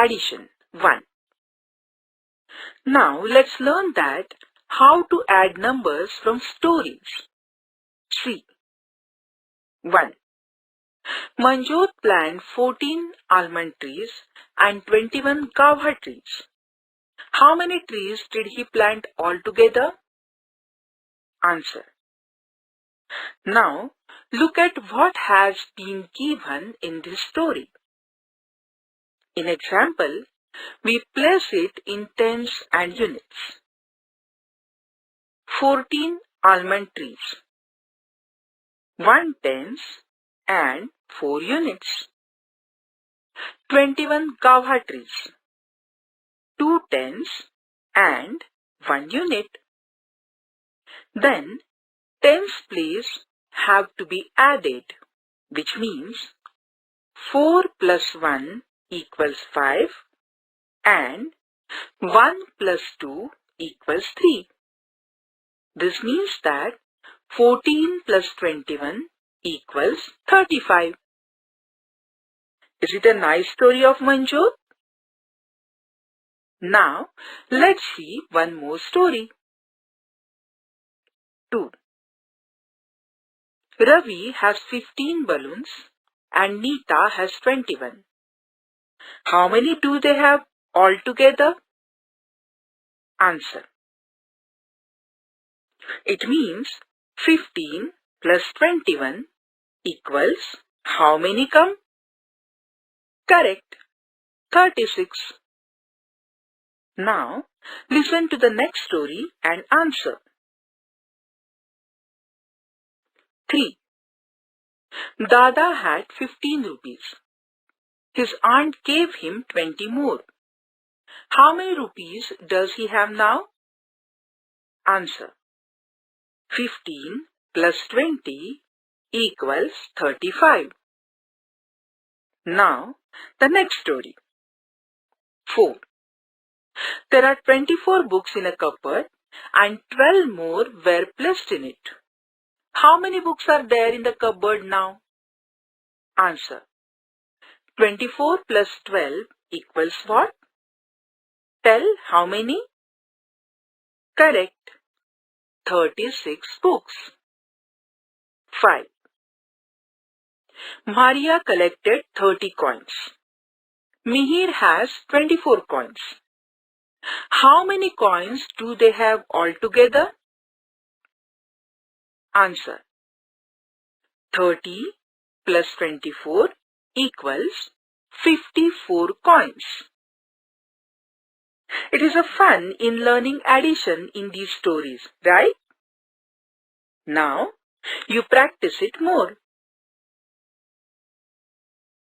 addition 1. Now let's learn that how to add numbers from stories. See. 1. Manjyot planted 14 almond trees and 21 guava trees. How many trees did he plant altogether? Answer. Now look at what has been given in this story. In example, we place it in tens and units. 14 almond trees, 1 tens and 4 units. 21 guava trees, 2 tens and 1 unit. Then tens place have to be added, which means 4 plus 1 equals 5 and 1 plus 2 equals 3. This means that 14 plus 21 equals 35. Is it a nice story of Manjyot? Now let's see one more story. 2. Ravi has 15 balloons and Neeta has 21. How many do they have altogether? Answer. It means 15 plus 21 equals how many come? Correct, 36. Now listen to the next story and answer. 3. Dada had 15 rupees. His aunt gave him 20 more. How many rupees does he have now? Answer. 15 plus 20 equals 35. Now the next story. 4. There are 24 books in a cupboard and 12 more were placed in it. How many books are there in the cupboard now? Answer. 24 plus 12 equals what? Tell how many? Correct. 36 books. 5. Maria collected 30 coins. Mihir has 24 coins. How many coins do they have altogether? Answer. 30 plus 24 equals 54 coins. It is a fun in learning addition in these stories, right? Now you practice it more.